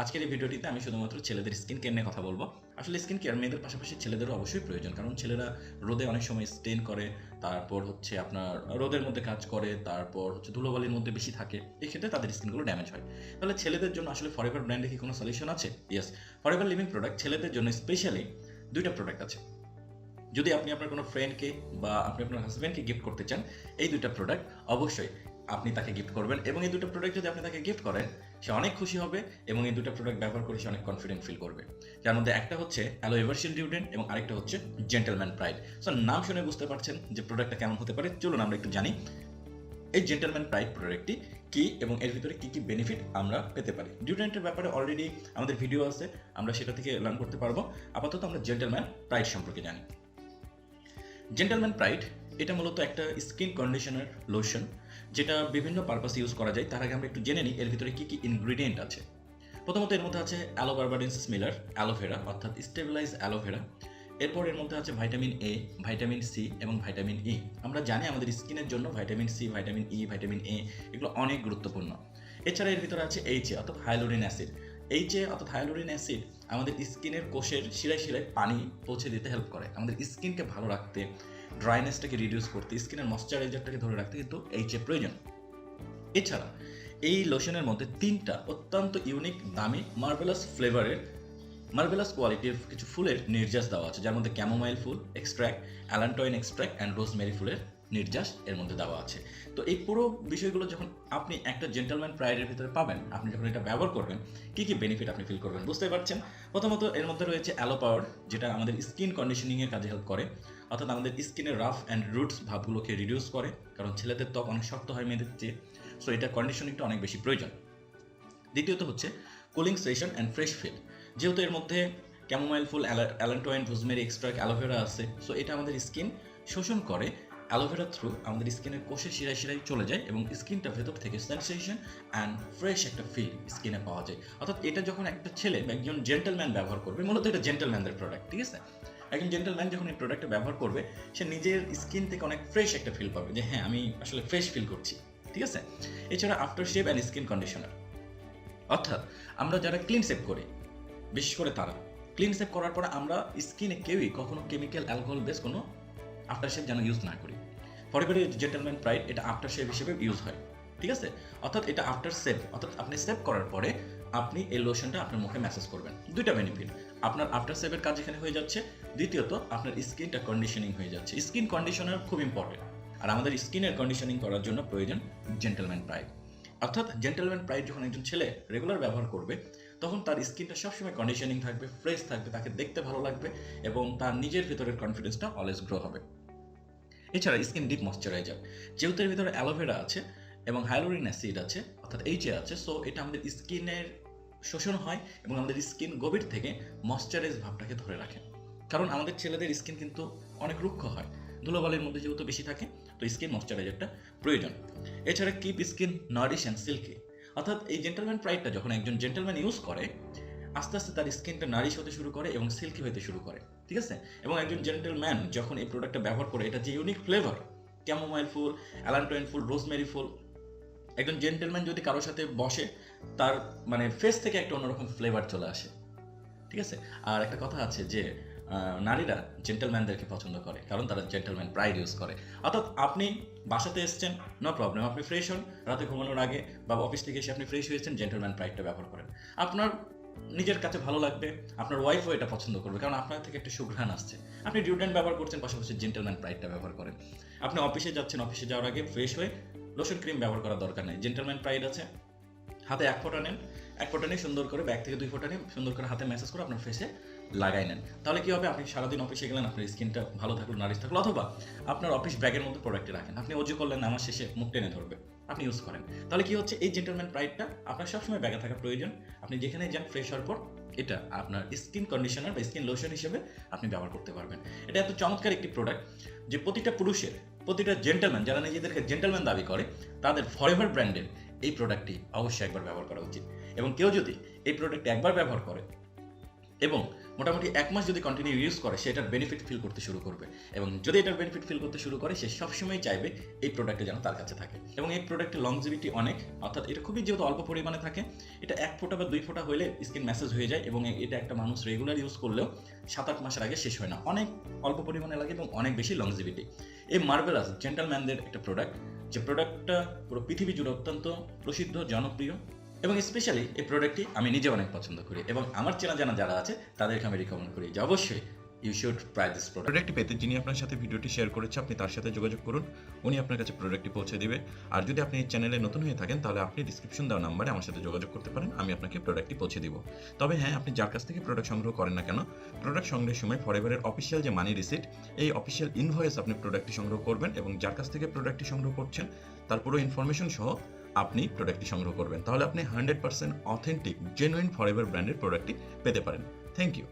আজকের এই ভিডিওটিতে আমি শুধুমাত্র ছেলেদের স্কিন কেয়ার নিয়ে কথা বলবো। আসলে স্কিন কেয়ার মেয়েদের পাশাপাশি ছেলেদেরও অবশ্যই প্রয়োজন, কারণ ছেলেরা রোদে অনেক সময় স্টেন করে, তারপর হচ্ছে আপনার রোদের মধ্যে কাজ করে, তারপর হচ্ছে ধুলোবালির মধ্যে বেশি থাকে, এক্ষেত্রে তাদের স্কিনগুলো ড্যামেজ হয়। তাহলে ছেলেদের জন্য আসলে ফরএভার ব্র্যান্ডে কি কোনো সলিউশন আছে? ইয়েস, ফরএভার লিভিং প্রোডাক্ট ছেলেদের জন্য স্পেশালি দুইটা প্রোডাক্ট আছে। যদি আপনি আপনার কোনো ফ্রেন্ডকে বা আপনি আপনার হাজব্যান্ডকে গিফট করতে চান, এই দুইটা প্রোডাক্ট অবশ্যই আপনি তাকে গিফট করবেন, এবং এই দুটো প্রোডাক্ট যদি আপনি তাকে গিফট করেন, সে অনেক খুশি হবে এবং এই দুটো প্রোডাক্ট ব্যবহার করে সে অনেক কনফিডেন্ট ফিল করবে। যার মধ্যে একটা হচ্ছে অ্যালো এভারশিল ডিওড্রেন্ট এবং আরেকটা হচ্ছে জেন্টলম্যান প্রাইড। সো নাম শুনে বুঝতে পারছেন যে প্রোডাক্টটা কেমন হতে পারে। চলুন আমরা একটু জানি এই জেন্টলম্যান প্রাইড প্রোডাক্টটি কি এবং এর ভিতরে কি কি বেনিফিট আমরা পেতে পারি। ডিওড্রেন্টের ব্যাপারে অলরেডি আমাদের ভিডিও আছে, আমরা সেটা থেকে লার্ন করতে পারবো। আপাতত আমরা জেন্টলম্যান প্রাইড সম্পর্কে জানি। জেন্টলম্যান প্রাইড এটা মূলত একটা স্কিন কন্ডিশনার লোশন, যেটা বিভিন্ন পারপাসে ইউজ করা যায়। তার আগে আমরা একটু জেনে নিই এর ভিতরে কী কী ইনগ্রিডিয়েন্ট আছে। প্রথমত এর মধ্যে আছে অ্যালো বার্বাডেন্সিস মিলার অ্যালোভেরা, অর্থাৎ স্টেবিলাইজ অ্যালোভেরা। এরপর এর মধ্যে আছে ভাইটামিন এ, ভাইটামিন সি এবং ভাইটামিন ই। আমরা জানি আমাদের স্কিনের জন্য vitamin C, vitamin E, vitamin A এগুলো অনেক গুরুত্বপূর্ণ। এছাড়া এর ভিতরে আছে এইচএ অর্থাৎ হাইলোরিন অ্যাসিড। এইচএ অর্থাৎ হাইলোরিন অ্যাসিড আমাদের স্কিনের কোষের শিরায় শিরায় পানি পৌঁছে দিতে হেল্প করে, আমাদের স্কিনকে ভালো রাখতে, ড্রাইনেসটাকে রিডিউস করতে, স্কিনের ময়শ্চারাইজারটাকে ধরে রাখতে কিন্তু এইচএ প্রয়োজন। এছাড়া এই লোশনের মধ্যে তিনটা অত্যন্ত ইউনিক, দামি, মার্ভেলাস কোয়ালিটির কিছু ফুলের নির্যাস দেওয়া আছে, যার মধ্যে ক্যামোমাইল ফুল extract, allantoin extract and rosemary ফুলের নির্যাস এর মধ্যে দেওয়া আছে। তো এই পুরো বিষয়গুলো যখন আপনি একটা জেন্টলম্যান প্রাইডের ভিতরে পাবেন, আপনি যখন এটা ব্যবহার করবেন, কী কী বেনিফিট আপনি ফিল করবেন বুঝতে পারছেন। প্রথমত এর মধ্যে রয়েছে অ্যালো পাওয়ার, যেটা আমাদের স্কিন কন্ডিশনিংয়ের কাজে হেল্প করে, অর্থাৎ আমাদের স্কিনের রাফ অ্যান্ড রুটস ভাবগুলোকে রিডিউস করে, কারণ ছেলেদের ত্বক অনেক শক্ত হয় মেয়েদের চেয়ে। সো এটা কন্ডিশনিংটা অনেক বেশি প্রয়োজন। দ্বিতীয়ত হচ্ছে cooling session and fresh feel. যেহেতু এর মধ্যে ক্যামোমাইল ফুল, অ্যালান্টোয়াইন, রোজমেরি এক্সট্রাক্ট, অ্যালোভেরা আছে, সো এটা আমাদের স্কিন শোষণ করে। অ্যালোভেরা থ্রু আমাদের স্কিনের কোষের শিরায় শিরায় চলে যায় এবং স্কিনটা ভেতর থেকে সেন্সেশন অ্যান্ড ফ্রেশ একটা ফিল স্কিনে পাওয়া যায়। অর্থাৎ এটা যখন একটা ছেলে বা একজন জেন্টলম্যান ব্যবহার করবে, মূলত এটা জেন্টলম্যানদের প্রোডাক্ট, ঠিক আছে। একজন জেন্টলম্যান যখন এই প্রোডাক্টটা ব্যবহার করবে, সে নিজের স্কিন থেকে অনেক ফ্রেশ একটা ফিল পাবে, যে হ্যাঁ আমি আসলে ফ্রেশ ফিল করছি, ঠিক আছে। এছাড়া after shave and skin conditioner, অর্থাৎ আমরা যারা ক্লিন শেভ করি, বিশেষ করে তারা ক্লিন শেভ করার পরে আমরা স্কিনে কেউই কখনো কেমিক্যাল, অ্যালকোহল বেস কোনো আফটার শেভ যেন ইউজ না করি। ফরএভার জেন্টলম্যান প্রাইড এটা আফটার শেভ হিসেবে ইউজ হয়, ঠিক আছে। অর্থাৎ এটা আফটার সেভ, অর্থাৎ আপনি সেভ করার পরে আপনি এই লোশনটা আপনার মুখে ম্যাসেজ করবেন। দুইটা বেনিফিট, আপনার আফটার সেভের কাজ এখানে হয়ে যাচ্ছে, দ্বিতীয়ত আপনার স্কিনটা কন্ডিশনিং হয়ে যাচ্ছে। স্কিন কন্ডিশনার খুব ইম্পর্টেন্ট, আর আমাদের স্কিনের কন্ডিশনিং করার জন্য প্রয়োজন জেন্টলম্যান প্রাইড। অর্থাৎ জেন্টলম্যান প্রাইড যখন একজন ছেলে রেগুলার ব্যবহার করবে, তখন তার স্কিনটা সবসময় কন্ডিশনিং থাকবে, ফ্রেশ থাকবে, তাকে দেখতে ভালো লাগবে এবং তার নিজের ভিতরের কনফিডেন্সটা অলওয়েজ গ্রো হবে। এছাড়া স্কিন ডিপ ময়শ্চারাইজার, যেহেতু এর ভিতরে অ্যালোভেরা আছে এবং হাইলোরিন অ্যাসিড আছে, অর্থাৎ এইচএ আছে, সো এটা আমাদের স্কিনের শোষণ হয় এবং আমাদের স্কিন গভীর থেকে ময়শ্চারাইজ ভাবটাকে ধরে রাখে। কারণ আমাদের ছেলেদের স্কিন কিন্তু অনেক রুক্ষ হয়, ধুলোবালির মধ্যে যেহেতু বেশি থাকে, তো স্কিন ময়শ্চারাইজারটা প্রয়োজন। এছাড়া keep skin nourish and silky, অর্থাৎ এই জেন্টলম্যান প্রাইডটা যখন একজন জেন্টলম্যান ইউজ করে, আস্তে আস্তে তার স্কিনটা নারিশ হতে শুরু করে এবং সিল্কি হতে শুরু করে, ঠিক আছে। এবং একজন জেন্টলম্যান যখন এই প্রোডাক্টটা ব্যবহার করে, এটা যে ইউনিক ফ্লেভার, ক্যামোমাইল ফুল, অ্যালান্টোয়েন ফুল, রোজমেরি ফুল, একজন জেন্টলম্যান যদি কারোর সাথে বসে, তার মানে ফেস থেকে একটা অন্যরকম ফ্লেভার চলে আসে, ঠিক আছে। আর একটা কথা আছে যে নারীরা জেন্টলম্যানদেরকে পছন্দ করে, কারণ তারা জেন্টলম্যান প্রাইড ইউজ করে। অর্থাৎ আপনি বাসাতে এসেছেন, নো প্রবলেম, আপনি ফ্রেশ হন, রাতে ঘুমানোর আগে বা অফিস থেকে এসে আপনি ফ্রেশ হয়েছেন, জেন্টলম্যান প্রাইডটা ব্যবহার করেন। আপনার নিজের কাছে ভালো লাগবে, আপনার ওয়াইফও এটা পছন্দ করবে, কারণ আপনার থেকে একটা সুঘ্রাণ আসছে। আপনি ডিওড্রেন্ট ব্যবহার করছেন, পাশাপাশি জেন্টলম্যান প্রাইডটা ব্যবহার করেন। আপনি অফিসে যাচ্ছেন, অফিসে যাওয়ার আগে ফ্রেশ হয়ে লোশন ক্রিম ব্যবহার করার দরকার নেই, জেন্টলম্যান প্রাইড আছে, হাতে এক ফোঁটা নেন, এক ফোঁটা নিয়ে সুন্দর করে, ব্যাগ থেকে 2 ফোঁটা নিয়ে সুন্দর করে হাতে ম্যাসেজ করে আপনার ফেসে লাগাই নেন। তাহলে কি হবে, আপনি সারাদিন অফিসে গেলেন, আপনার স্কিনটা ভালো থাকলো, নারিশ থাকলো। অথবা আপনার অফিস ব্যাগের মধ্যে প্রোডাক্টটি রাখেন, আপনি অজু করলেন, আমার শেষে মুখ টেনে ধরবে, আপনি ইউজ করেন। তাহলে কি হচ্ছে, এই জেন্টলম্যান প্রাইডটা আপনার সবসময় ব্যাগে থাকা প্রয়োজন। আপনি যেখানে যান ফ্রেশ হওয়ার পর এটা আপনার স্কিন কন্ডিশনার বা স্কিন লোশন হিসেবে আপনি ব্যবহার করতে পারবেন। এটা এত চমৎকার একটি প্রোডাক্ট যে প্রতিটা পুরুষের, প্রতিটা জেন্টলম্যান যারা নিজেদেরকে জেন্টলম্যান দাবি করে, তাদের ফরএভার ব্র্যান্ডের এই প্রোডাক্টটি অবশ্যই একবার ব্যবহার করা উচিত। এবং কেউ যদি এই প্রোডাক্ট একবার ব্যবহার করে এবং মোটামুটি 1 মাস যদি কন্টিনিউ ইউজ করে সে এটার বেনিফিট ফিল করতে শুরু করবে, এবং যদি এটার বেনিফিট ফিল করতে শুরু করে সে সবসময় চাইবে এই প্রোডাক্টটা যেন তার কাছে থাকে। এবং এই প্রোডাক্টের লংজিভিটি অনেক, অর্থাৎ এটা খুবই যেহেতু অল্প পরিমাণে থাকে, এটা 1 ফোঁটা বা 2 ফোঁটা হলে স্কিন ম্যাসেজ হয়ে যায়, এবং এটা একটা মানুষ রেগুলার ইউজ করলেও 7-8 মাসের আগে শেষ হয় না, অনেক অল্প পরিমাণে লাগে এবং অনেক বেশি লংজিভিটি। এই মার্ভেলাস জেন্টলম্যানদের একটা প্রোডাক্ট, যে প্রোডাক্টটা পুরো পৃথিবী জুড়ে অত্যন্ত প্রসিদ্ধ, জনপ্রিয়, এবং স্পেশালি এই প্রোডাক্টটি আমি নিজে অনেক পছন্দ করি, এবং আমার চেনা জানা যারা আছে তাদেরকে আমি রিকমেন্ড করি যে অবশ্যই you should try this product. প্রোডাক্টটি পেতে যিনি আপনার সাথে ভিডিওটি শেয়ার করেছে আপনি তার সাথে যোগাযোগ করুন, উনি আপনার কাছে প্রোডাক্টটি পৌঁছে দিবে। আর যদি আপনি এই চ্যানেলে নতুন হয়ে থাকেন তাহলে আপনি ডিসক্রিপশন দেওয়া নাম্বারে আমার সাথে যোগাযোগ করতে পারেন, আমি আপনাকে প্রোডাক্টটি পৌঁছে দিব। তবে হ্যাঁ, আপনি যার কাছ থেকে প্রোডাক্ট সংগ্রহ করেন না কেন, প্রোডাক্ট সংগ্রহের সময় ফরএভারের অফিসিয়াল যে মানি রিসিট, এই অফিসিয়াল ইনভয়েস আপনি প্রোডাক্টটি সংগ্রহ করবেন, এবং যার কাছ থেকে প্রোডাক্টটি সংগ্রহ করছেন তার পুরো ইনফরমেশন সহ আপনি প্রোডাক্টটি সংগ্রহ করবেন। তাহলে আপনি 100% অথেন্টিক জেনুইন ফরএভার ব্র্যান্ডের প্রোডাক্টটি পেতে পারেন। Thank you.